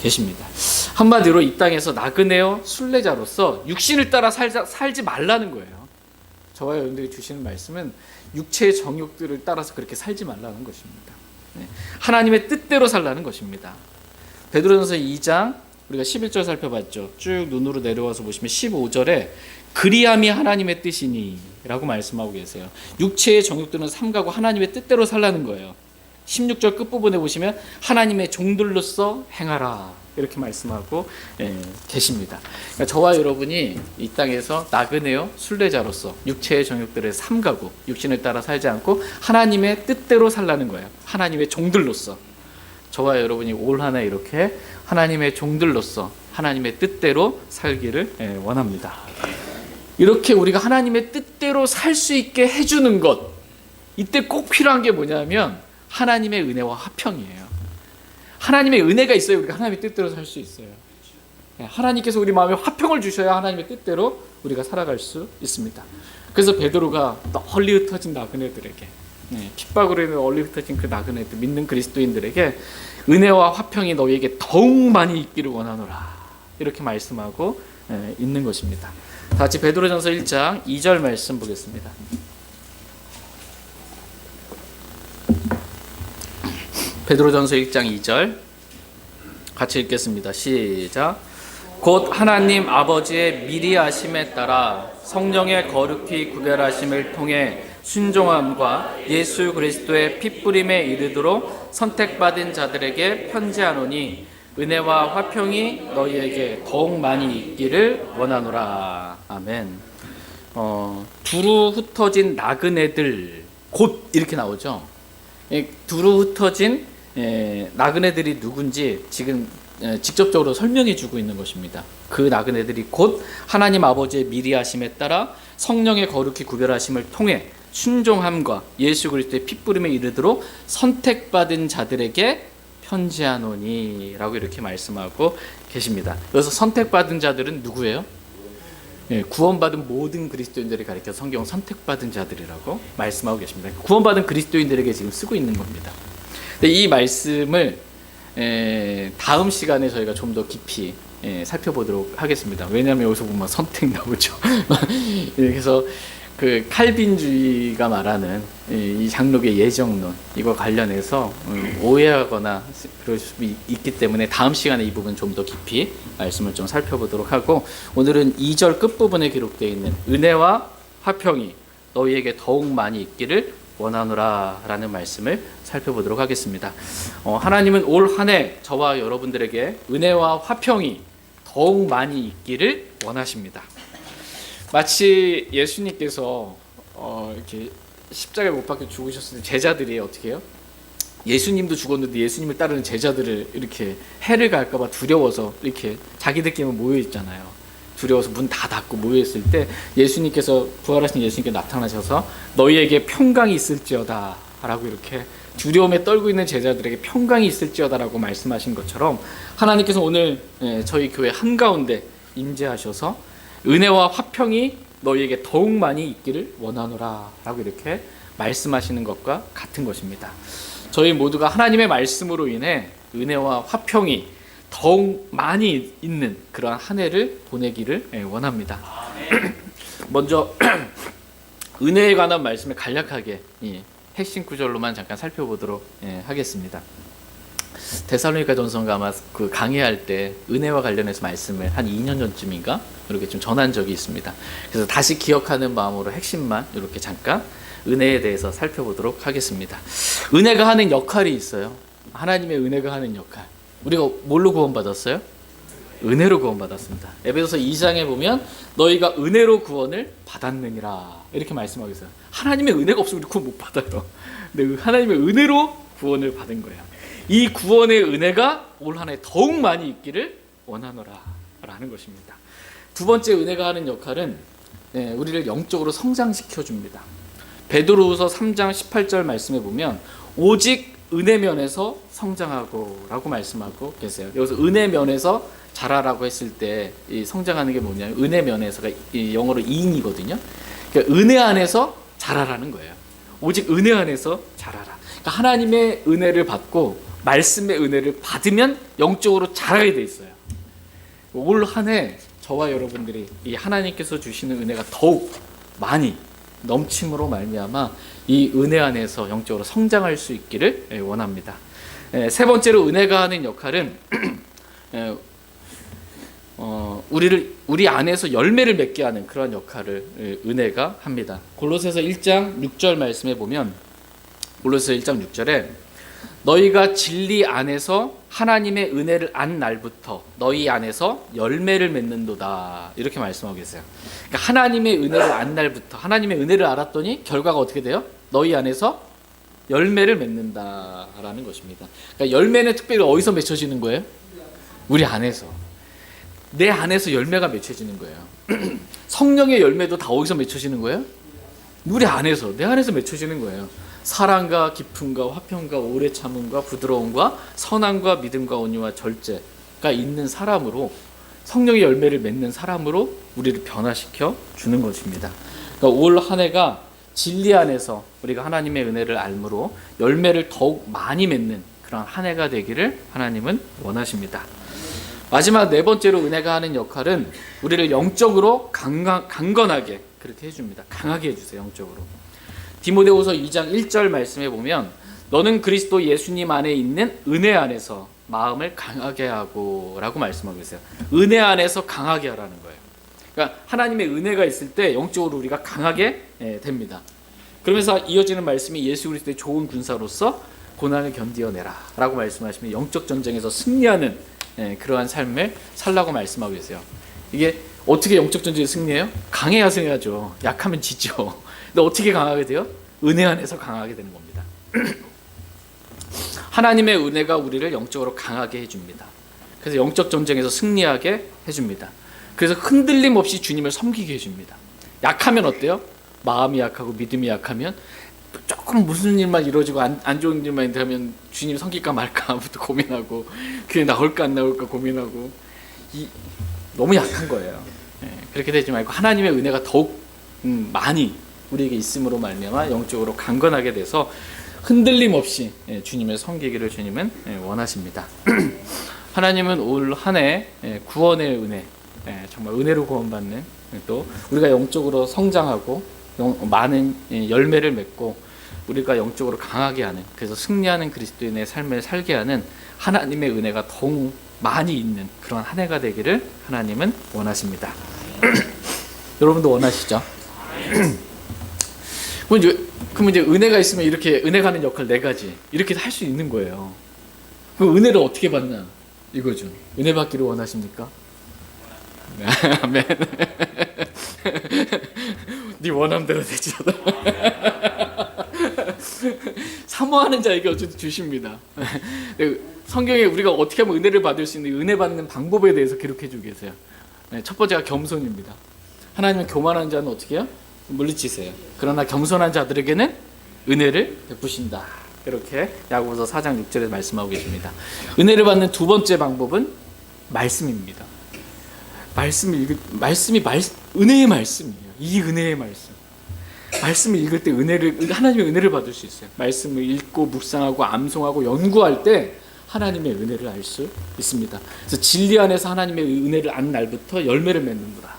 계십니다. 한마디로 이 땅에서 나그네요 순례자로서 육신을 따라 살지 말라는 거예요. 저와 여러분들이 주시는 말씀은 육체의 정욕들을 따라서 그렇게 살지 말라는 것입니다. 하나님의 뜻대로 살라는 것입니다. 베드로전서 2장 우리가 11절 살펴봤죠. 쭉 눈으로 내려와서 보시면 15절에 그리함이 하나님의 뜻이니 라고 말씀하고 계세요. 육체의 정욕들은 삼가고 하나님의 뜻대로 살라는 거예요. 16절 끝부분에 보시면 하나님의 종들로서 행하라, 이렇게 말씀하고 계십니다. 그러니까 저와 여러분이 이 땅에서 나그네요 순례자로서 육체의 정욕들을 삼가고 육신을 따라 살지 않고 하나님의 뜻대로 살라는 거예요. 하나님의 종들로서 저와 여러분이 올 한 해 이렇게 하나님의 종들로서 하나님의 뜻대로 살기를 원합니다. 이렇게 우리가 하나님의 뜻대로 살 수 있게 해주는 것, 이때 꼭 필요한 게 뭐냐면 하나님의 은혜와 화평이에요. 하나님의 은혜가 있어야 우리가 하나님의 뜻대로 살 수 있어요. 하나님께서 우리 마음에 화평을 주셔야 하나님의 뜻대로 우리가 살아갈 수 있습니다. 그래서 베드로가 널리 흩어진 나그네들에게, 핍박으로 인해 널리 흩어진 그 나그네들, 믿는 그리스도인들에게 은혜와 화평이 너희에게 더욱 많이 있기를 원하노라, 이렇게 말씀하고 있는 것입니다. 다 같이 베드로전서 1장 2절 말씀 보겠습니다. 베드로전서 1장 2절 같이 읽겠습니다. 시작. 곧 하나님 아버지의 미리 아심에 따라 성령의 거룩히 구별하심을 통해 순종함과 예수 그리스도의 핏부림에 이르도록 선택받은 자들에게 편지하노니 은혜와 화평이 너희에게 더욱 많이 있기를 원하노라. 아멘. 두루 흩어진 나그네들, 곧 이렇게 나오죠. 두루 흩어진 나그네들이 누군지 지금 직접적으로 설명해 주고 있는 것입니다. 그 나그네들이 곧 하나님 아버지의 미리 하심에 따라 성령의 거룩히 구별하심을 통해 순종함과 예수 그리스도의 핏부림에 이르도록 선택받은 자들에게 편지하노니 라고 이렇게 말씀하고 계십니다. 여기서 선택받은 자들은 누구예요? 구원받은 모든 그리스도인들을 가리켜 성경은 선택받은 자들이라고 말씀하고 계십니다. 구원받은 그리스도인들에게 지금 쓰고 있는 겁니다. 근데 이 말씀을 다음 시간에 저희가 좀 더 깊이 살펴보도록 하겠습니다. 왜냐하면 여기서 보면 선택 나오죠. 그래서 그 칼빈주의가 말하는 이 장록의 예정론, 이거 관련해서 오해하거나 그럴 수 있기 때문에 다음 시간에 이 부분 좀 더 깊이 말씀을 좀 살펴보도록 하고, 오늘은 2절 끝부분에 기록되어 있는 은혜와 화평이 너희에게 더욱 많이 있기를 원하노라 라는 말씀을 살펴보도록 하겠습니다. 하나님은 올 한 해 저와 여러분들에게 은혜와 화평이 더욱 많이 있기를 원하십니다. 마치 예수님께서 이렇게 십자가에 못 박혀 죽으셨을 때 제자들이 어떻게 해요? 예수님도 죽었는데 예수님을 따르는 제자들을 이렇게 해를 갈까봐 두려워서 이렇게 자기들끼리 모여 있잖아요. 두려워서 문 다 닫고 모여 있을 때 예수님께서, 부활하신 예수님께 나타나셔서 너희에게 평강이 있을지어다 라고 이렇게 두려움에 떨고 있는 제자들에게 평강이 있을지어다라고 말씀하신 것처럼 하나님께서 오늘 저희 교회 한가운데 임재하셔서 은혜와 화평이 너희에게 더욱 많이 있기를 원하노라 라고 이렇게 말씀하시는 것과 같은 것입니다. 저희 모두가 하나님의 말씀으로 인해 은혜와 화평이 더욱 많이 있는 그러한 한 해를 보내기를 원합니다. 먼저 은혜에 관한 말씀을 간략하게 핵심 구절로만 잠깐 살펴보도록 하겠습니다. 데살로니가 전서가 아마 그 강의할 때 은혜와 관련해서 말씀을 한 2년 전쯤인가 이렇게 좀 전한 적이 있습니다. 그래서 다시 기억하는 마음으로 핵심만 이렇게 잠깐 은혜에 대해서 살펴보도록 하겠습니다. 은혜가 하는 역할이 있어요. 하나님의 은혜가 하는 역할. 우리가 뭘로 구원받았어요? 은혜로 구원받았습니다. 에베소서 2장에 보면 너희가 은혜로 구원을 받았느니라 이렇게 말씀하고 있어요. 하나님의 은혜가 없으면 우리 구원 못 받아요. 근데 하나님의 은혜로 구원을 받은 거예요. 이 구원의 은혜가 올 한 해 더욱 많이 있기를 원하노라 라는 것입니다. 두 번째 은혜가 하는 역할은 우리를 영적으로 성장시켜 줍니다. 베드로후서 3장 18절 말씀에 보면 오직 은혜 면에서 성장하고 라고 말씀하고 계세요. 여기서 은혜 면에서 자라라고 했을 때 이 성장하는 게 뭐냐면 은혜 면에서가 영어로 인이거든요. 그러니까 은혜 안에서 자라라는 거예요. 오직 은혜 안에서 자라라. 그러니까 하나님의 은혜를 받고 말씀의 은혜를 받으면 영적으로 자라게 돼 있어요. 올 한 해 저와 여러분들이 이 하나님께서 주시는 은혜가 더욱 많이 넘침으로 말미암아 이 은혜 안에서 영적으로 성장할 수 있기를 원합니다. 세 번째로 은혜가 하는 역할은 우리 안에서 열매를 맺게 하는 그런 역할을 은혜가 합니다. 골로새서 1장 6절 말씀에 보면 골로새서 1장 6절에 너희가 진리 안에서 하나님의 은혜를 안 날부터 너희 안에서 열매를 맺는도다 이렇게 말씀하고 계세요. 그러니까 하나님의 은혜를 안 날부터 하나님의 은혜를 알았더니 결과가 어떻게 돼요? 너희 안에서 열매를 맺는다라는 것입니다. 그러니까 열매는 특별히 어디서 맺혀지는 거예요? 우리 안에서. 내 안에서 열매가 맺혀지는 거예요. 성령의 열매도 다 어디서 맺혀지는 거예요? 우리 안에서, 내 안에서 맺혀지는 거예요. 사랑과 기쁨과 화평과 오래 참음과 부드러움과 선함과 믿음과 온유와 절제가 있는 사람으로 성령의 열매를 맺는 사람으로 우리를 변화시켜 주는 것입니다. 그러니까 올 한 해가 진리 안에서 우리가 하나님의 은혜를 알므로 열매를 더욱 많이 맺는 그런 한 해가 되기를 하나님은 원하십니다. 마지막 네 번째로 은혜가 하는 역할은 우리를 영적으로 강건하게 그렇게 해줍니다. 강하게 해주세요. 영적으로. 디모데후서 2장 1절 말씀에 보면 너는 그리스도 예수님 안에 있는 은혜 안에서 마음을 강하게 하고 라고 말씀하고 있어요. 은혜 안에서 강하게 하라는 거예요. 그러니까 하나님의 은혜가 있을 때 영적으로 우리가 강하게 됩니다. 그러면서 이어지는 말씀이 예수 그리스도의 좋은 군사로서 고난을 견디어내라 라고 말씀하시면 영적 전쟁에서 승리하는 그러한 삶을 살라고 말씀하고 계세요. 이게 어떻게 영적 전쟁에서 승리해요? 강해야 승리하죠. 약하면 지죠. 근데 어떻게 강하게 돼요? 은혜 안에서 강하게 되는 겁니다. 하나님의 은혜가 우리를 영적으로 강하게 해줍니다. 그래서 영적 전쟁에서 승리하게 해줍니다. 그래서 흔들림 없이 주님을 섬기게 해줍니다. 약하면 어때요? 마음이 약하고 믿음이 약하면 조금 무슨 일만 이루어지고 안 좋은 일만 되면 주님 섬길까 말까부터 고민하고 그게 나올까 안 나올까 고민하고 너무 약한 거예요. 그렇게 되지 말고 하나님의 은혜가 더욱 많이 우리에게 있음으로 말미암아 영적으로 강건하게 돼서 흔들림 없이 주님을 섬기기를 주님은 원하십니다. 하나님은 올 한 해 구원의 은혜, 정말 은혜로 구원받는 또 우리가 영적으로 성장하고 많은 열매를 맺고 우리가 영적으로 강하게 하는, 그래서 승리하는 그리스도인의 삶을 살게 하는 하나님의 은혜가 더욱 많이 있는 그런 한 해가 되기를 하나님은 원하십니다. 여러분도 원하시죠? 그럼 이제 은혜가 있으면 이렇게 은혜가 하는 역할 네 가지 이렇게 할 수 있는 거예요. 그 은혜를 어떻게 받나 이거죠. 은혜 받기를 원하십니까? 아멘. 네 원함대로 되지어다. 사모하는 자에게 어쨌든 주십니다. 성경에 우리가 어떻게 하면 은혜를 받을 수 있는 은혜 받는 방법에 대해서 기록해 주고 계세요. 첫 번째가 겸손입니다. 하나님은 교만한 자는 어떻게 해요? 물리치세요. 그러나 겸손한 자들에게는 은혜를 베푸신다. 이렇게 야고보서 4장 6절에 말씀하고 계십니다. 은혜를 받는 두 번째 방법은 말씀입니다. 말씀이 은혜의 말씀이에요. 이 은혜의 말씀. 말씀을 읽을 때 하나님의 은혜를 받을 수 있어요. 말씀을 읽고 묵상하고 암송하고 연구할 때 하나님의 은혜를 알 수 있습니다. 그래서 진리 안에서 하나님의 은혜를 안 날부터 열매를 맺는구나.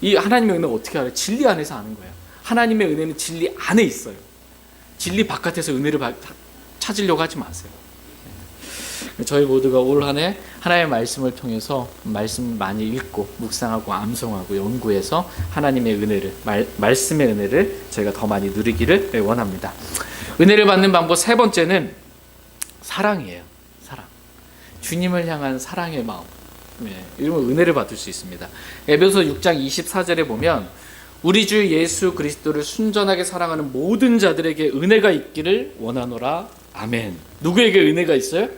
이 하나님의 은혜가 어떻게 알아요? 진리 안에서 아는 거예요. 하나님의 은혜는 진리 안에 있어요. 진리 바깥에서 은혜를 찾으려고 하지 마세요. 저희 모두가 올 한 해 하나님의 말씀을 통해서 말씀 많이 읽고 묵상하고 암송하고 연구해서 하나님의 은혜를 말씀의 은혜를 저희가 더 많이 누리기를 원합니다. 은혜를 받는 방법 세 번째는 사랑이에요. 사랑. 주님을 향한 사랑의 마음. 이러면 은혜를 받을 수 있습니다. 에베소 6장 24절에 보면 우리 주 예수 그리스도를 순전하게 사랑하는 모든 자들에게 은혜가 있기를 원하노라. 아멘. 누구에게 은혜가 있어요?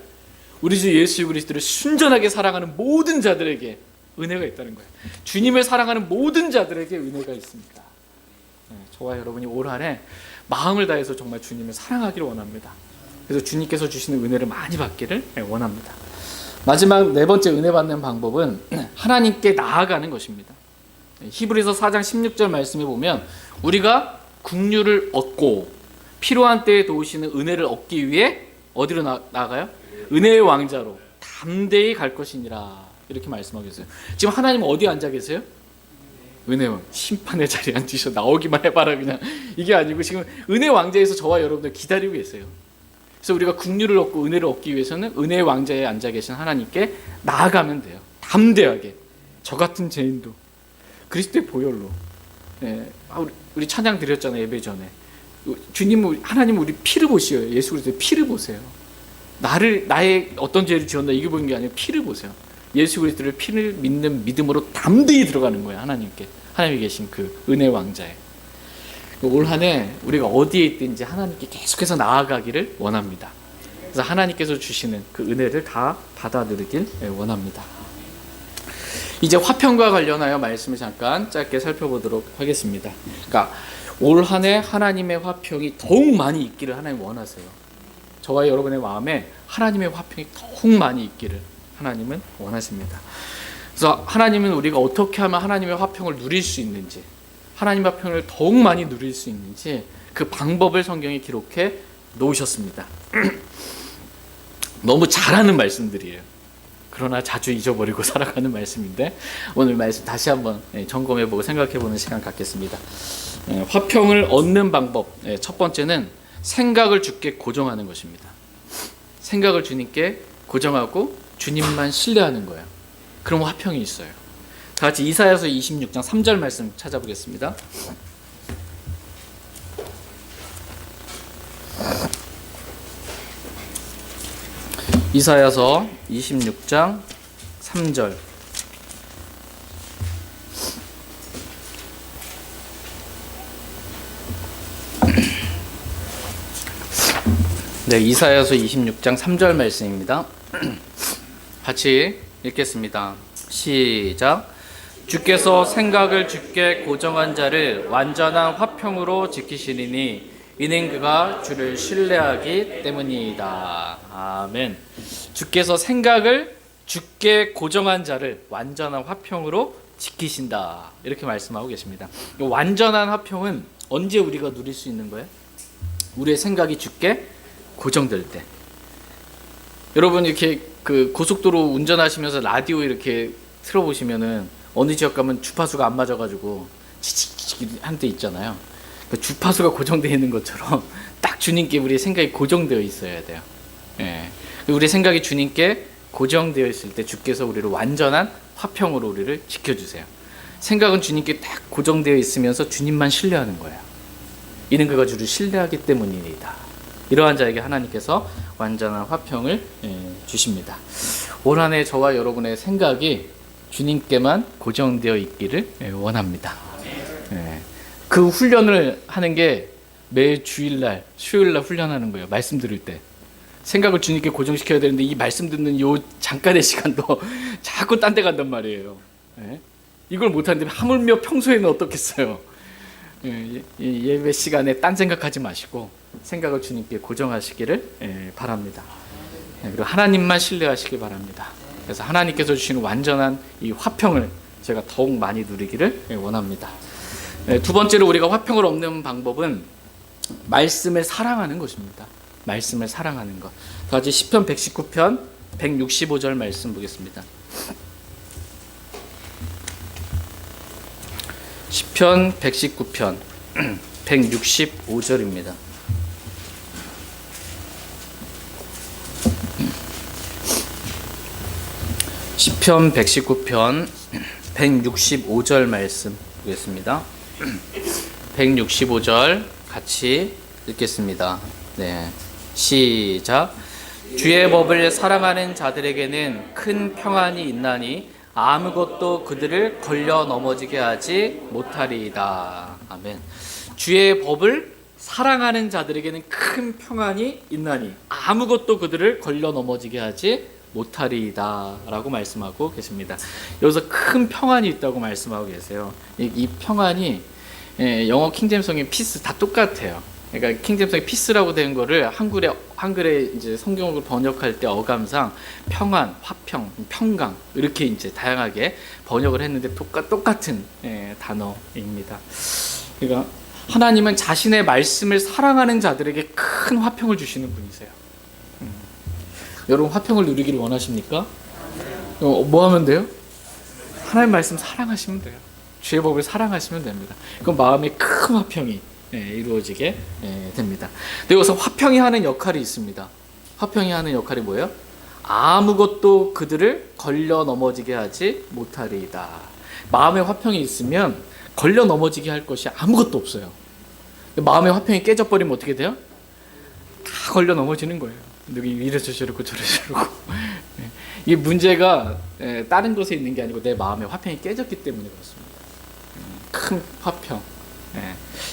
우리 주 예수 그리스도를 순전하게 사랑하는 모든 자들에게 은혜가 있다는 거예요. 주님을 사랑하는 모든 자들에게 은혜가 있습니다. 저와 여러분이 올 한해 마음을 다해서 정말 주님을 사랑하기를 원합니다. 그래서 주님께서 주시는 은혜를 많이 받기를 원합니다. 마지막 네 번째 은혜 받는 방법은 하나님께 나아가는 것입니다. 히브리서 4장 16절 말씀에 보면 우리가 긍휼을 얻고 필요한 때에 도우시는 은혜를 얻기 위해 어디로 나아가요? 은혜의 왕자로 담대히 갈 것이니라. 이렇게 말씀하고 계세요. 지금 하나님은 어디에 앉아 계세요? 은혜왕 심판의 자리에 앉으셔 나오기만 해봐라 그냥 이게 아니고 지금 은혜 왕자에서 저와 여러분들 기다리고 계세요. 그래서 우리가 긍휼을 얻고 은혜를 얻기 위해서는 은혜의 왕자에 앉아 계신 하나님께 나아가면 돼요. 담대하게 저 같은 죄인도 그리스도의 보혈로. 우리 찬양 드렸잖아요. 예배 전에 주님 하나님 우리 피를 보시어요. 예수 그리스도의 피를 보세요. 나의 어떤 죄를 지었나 이게 보는 게 아니라 피를 보세요. 예수 그리스도를 피를 믿는 믿음으로 담대히 들어가는 거예요. 하나님이 계신 그 은혜 왕자에. 올 한해 우리가 어디에 있든지 하나님께 계속해서 나아가기를 원합니다. 그래서 하나님께서 주시는 그 은혜를 다 받아 누리길 원합니다. 이제 화평과 관련하여 말씀을 잠깐 짧게 살펴보도록 하겠습니다. 그러니까 올 한해 하나님의 화평이 더욱 많이 있기를 하나님 원하세요. 저와 여러분의 마음에 하나님의 화평이 더욱 많이 있기를 하나님은 원하십니다. 그래서 하나님은 우리가 어떻게 하면 하나님의 화평을 누릴 수 있는지, 하나님의 화평을 더욱 많이 누릴 수 있는지 그 방법을 성경에 기록해 놓으셨습니다. 너무 잘하는 말씀들이에요. 그러나 자주 잊어버리고 살아가는 말씀인데 오늘 말씀 다시 한번 점검해보고 생각해보는 시간 갖겠습니다. 화평을 얻는 방법, 첫 번째는 생각을 주께 고정하는 것입니다. 생각을 주님께 고정하고 주님만 신뢰하는 거예요. 그럼 화평이 있어요. 다 같이 이사야서 26장 3절 말씀 찾아보겠습니다. 이사야서 26장 3절. 네, 이사야서 26장 3절 말씀입니다. 같이 읽겠습니다. 시작. 주께서 생각을 주께 고정한 자를 완전한 화평으로 지키시리니 이는 그가 주를 신뢰하기 때문이다. 아멘. 주께서 생각을 주께 고정한 자를 완전한 화평으로 지키신다. 이렇게 말씀하고 계십니다. 이 완전한 화평은 언제 우리가 누릴 수 있는 거예요? 우리의 생각이 주께 고정될 때. 여러분 이렇게 그 고속도로 운전하시면서 라디오 이렇게 틀어보시면은 어느 지역 가면 주파수가 안 맞아가지고 치치치치 한 때 있잖아요. 그 주파수가 고정되어 있는 것처럼 딱 주님께 우리의 생각이 고정되어 있어야 돼요. 우리의 생각이 주님께 고정되어 있을 때 주께서 우리를 완전한 화평으로 우리를 지켜주세요. 생각은 주님께 딱 고정되어 있으면서 주님만 신뢰하는 거예요. 이는 그가 주를 신뢰하기 때문이다. 이러한 자에게 하나님께서 완전한 화평을 주십니다. 올 한 해 저와 여러분의 생각이 주님께만 고정되어 있기를 원합니다. 그 훈련을 하는 게 매 주일날, 수요일날 훈련하는 거예요. 말씀 들을 때. 생각을 주님께 고정시켜야 되는데 이 말씀 듣는 요 잠깐의 시간도 자꾸 딴 데 간단 말이에요. 이걸 못하는데 하물며 평소에는 어떻겠어요. 예배 시간에 딴 생각하지 마시고 생각을 주님께 고정하시기를 바랍니다. 그리고 하나님만 신뢰하시기 바랍니다. 그래서 하나님께서 주시는 완전한 이 화평을 제가 더욱 많이 누리기를 원합니다. 두 번째로 우리가 화평을 얻는 방법은 말씀을 사랑하는 것입니다. 말씀을 사랑하는 것. 다 같이 시편 119편 165절 말씀 보겠습니다. 시편 119편 165절입니다. 시편 119편 165절 말씀 보겠습니다. 165절 같이 읽겠습니다. 네, 시작. 주의 법을 사랑하는 자들에게는 큰 평안이 있나니 아무것도 그들을 걸려 넘어지게 하지 못하리이다. 아멘. 주의 법을 사랑하는 자들에게는 큰 평안이 있나니 아무것도 그들을 걸려 넘어지게 하지 못하리이다 라고 말씀하고 계십니다. 여기서 큰 평안이 있다고 말씀하고 계세요. 이 평안이 영어 킹제임스성인 피스 다 똑같아요. 그러니까 킹제임스성이 피스라고 된 거를 한글에 이제 성경을 번역할 때 어감상 평안, 화평, 평강 이렇게 이제 다양하게 번역을 했는데 똑같은 단어입니다. 그러니까 하나님은 자신의 말씀을 사랑하는 자들에게 큰 화평을 주시는 분이세요. 여러분 화평을 누리기를 원하십니까? 뭐 하면 돼요? 하나님 말씀 사랑하시면 돼요. 주의 법을 사랑하시면 됩니다. 그럼 마음에 큰 화평이 이루어지게 됩니다. 근데 여기서 화평이 하는 역할이 있습니다. 화평이 하는 역할이 뭐예요? 아무것도 그들을 걸려 넘어지게 하지 못하리이다. 마음에 화평이 있으면 걸려 넘어지게 할 것이 아무것도 없어요. 마음의 화평이 깨져버리면 어떻게 돼요? 다 걸려 넘어지는 거예요. 누구 이래서 저러고 저래서 저러고. 이 문제가 다른 곳에 있는 게 아니고 내 마음의 화평이 깨졌기 때문에 그렇습니다. 큰 화평.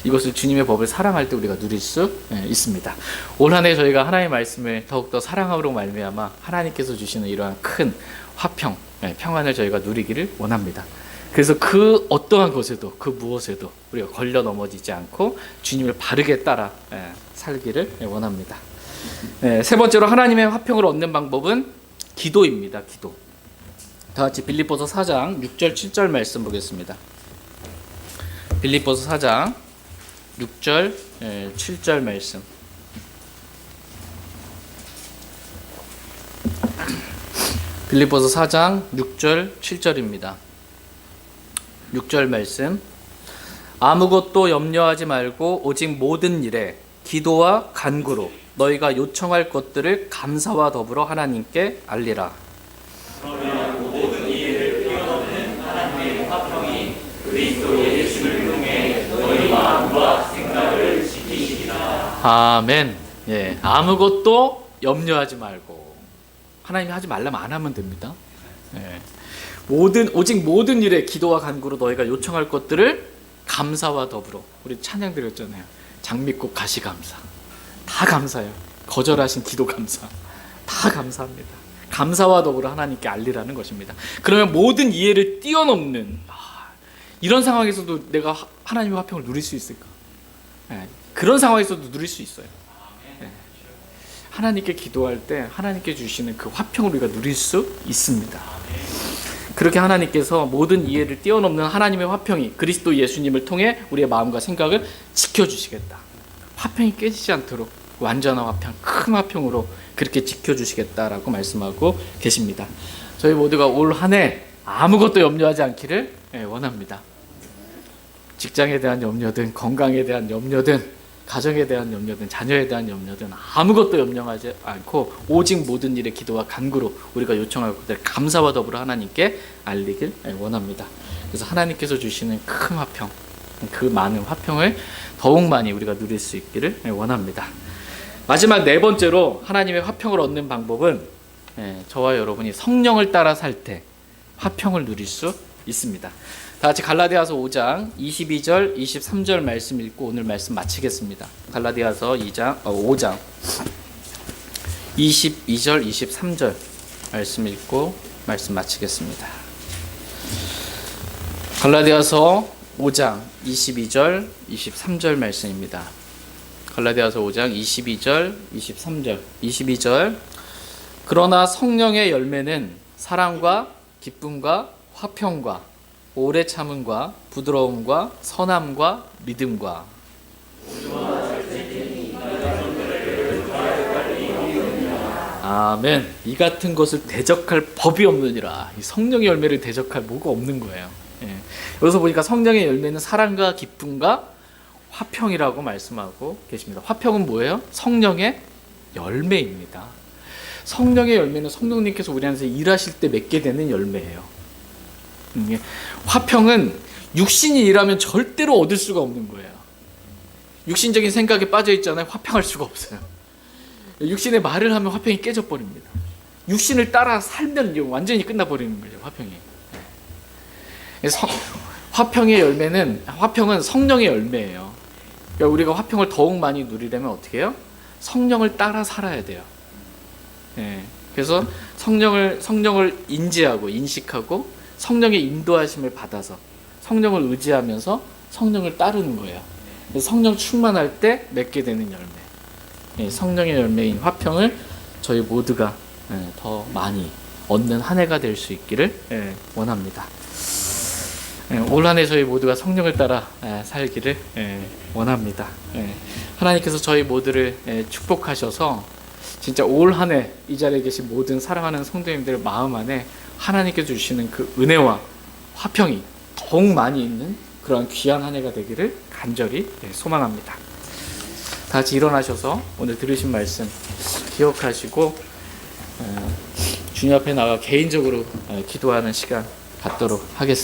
이것을 주님의 법을 사랑할 때 우리가 누릴 수 있습니다. 올 한 해 저희가 하나님의 말씀을 더욱더 사랑함으로 말미암아 하나님께서 주시는 이러한 큰 화평, 평안을 저희가 누리기를 원합니다. 그래서 그 어떠한 것에도 그 무엇에도 우리가 걸려 넘어지지 않고 주님을 바르게 따라 살기를 원합니다. 세 번째로 하나님의 화평을 얻는 방법은 기도입니다. 기도. 다 같이 빌립보서 4장 6절 7절 말씀 보겠습니다. 빌립보서 4장 6절 7절 말씀. 빌립보서 4장 6절 7절입니다. 6절 말씀. 아무것도 염려하지 말고 오직 모든 일에 기도와 간구로 너희가 요청할 것들을 감사와 더불어 하나님께 알리라. 그러면 모든 이해를 뛰어넘는 하나님의 화평이 그리스도 예수를 통해 너희 마음과 생각을 지키시리라. 아멘. 아무것도 염려하지 말고 하나님이 하지 말라면 안 하면 됩니다. 오직 모든 일에 기도와 간구로 너희가 요청할 것들을 감사와 더불어. 우리 찬양 드렸잖아요. 장미꽃 가시감사. 다 감사해요. 거절하신 기도 감사. 다 감사합니다. 감사와 더불어 하나님께 알리라는 것입니다. 그러면 모든 이해를 뛰어넘는 이런 상황에서도 내가 하나님의 화평을 누릴 수 있을까? 그런 상황에서도 누릴 수 있어요. 하나님께 기도할 때 하나님께 주시는 그 화평을 우리가 누릴 수 있습니다. 그렇게 하나님께서 모든 이해를 뛰어넘는 하나님의 화평이 그리스도 예수님을 통해 우리의 마음과 생각을 지켜주시겠다. 화평이 깨지지 않도록 완전한 화평, 큰 화평으로 그렇게 지켜주시겠다라고 말씀하고 계십니다. 저희 모두가 올 한 해 아무것도 염려하지 않기를 원합니다. 직장에 대한 염려든 건강에 대한 염려든 가정에 대한 염려든 자녀에 대한 염려든 아무것도 염려하지 않고 오직 모든 일에 기도와 간구로 우리가 요청할 것들 감사와 더불어 하나님께 알리길 원합니다. 그래서 하나님께서 주시는 큰 화평, 그 많은 화평을 더욱 많이 우리가 누릴 수 있기를 원합니다. 마지막 네 번째로 하나님의 화평을 얻는 방법은 저와 여러분이 성령을 따라 살 때 화평을 누릴 수 있습니다. 다 같이 갈라디아서 5장 22절 23절 말씀 읽고 오늘 말씀 마치겠습니다. 갈라디아서 5장 22절 23절 말씀 읽고 말씀 마치겠습니다. 갈라디아서 5장 22절 23절 말씀입니다. 갈라디아서 5장 22절 23절 22절. 그러나 성령의 열매는 사랑과 기쁨과 화평과 오래 참음과 부드러움과 선함과 믿음과 아멘. 이 같은 것을 대적할 법이 없느니라. 이 성령의 열매를 대적할 뭐가 없는 거예요. 여기서 보니까 성령의 열매는 사랑과 기쁨과 화평이라고 말씀하고 계십니다. 화평은 뭐예요? 성령의 열매입니다. 성령의 열매는 성령님께서 우리 안에서 일하실 때 맺게 되는 열매예요. 화평은 육신이 일하면 절대로 얻을 수가 없는 거예요. 육신적인 생각에 빠져 있잖아요. 화평할 수가 없어요. 육신의 말을 하면 화평이 깨져버립니다. 육신을 따라 살면 완전히 끝나버리는 거죠, 화평이. 화평은 성령의 열매예요. 그러니까 우리가 화평을 더욱 많이 누리려면 어떻게 해요? 성령을 따라 살아야 돼요. 그래서 성령을 인지하고 인식하고 성령의 인도하심을 받아서 성령을 의지하면서 성령을 따르는 거예요. 성령 충만할 때 맺게 되는 열매. 성령의 열매인 화평을 저희 모두가 더 많이 얻는 한 해가 될 수 있기를 원합니다. 올 한 해 저희 모두가 성령을 따라 살기를 원합니다. 하나님께서 저희 모두를 축복하셔서 진짜 올 한 해 이 자리에 계신 모든 사랑하는 성도님들 마음 안에 하나님께서 주시는 그 은혜와 화평이 더욱 많이 있는 그런 귀한 한 해가 되기를 간절히 소망합니다. 다 같이 일어나셔서 오늘 들으신 말씀 기억하시고 주님 앞에 나가 개인적으로 기도하는 시간 갖도록 하겠습니다.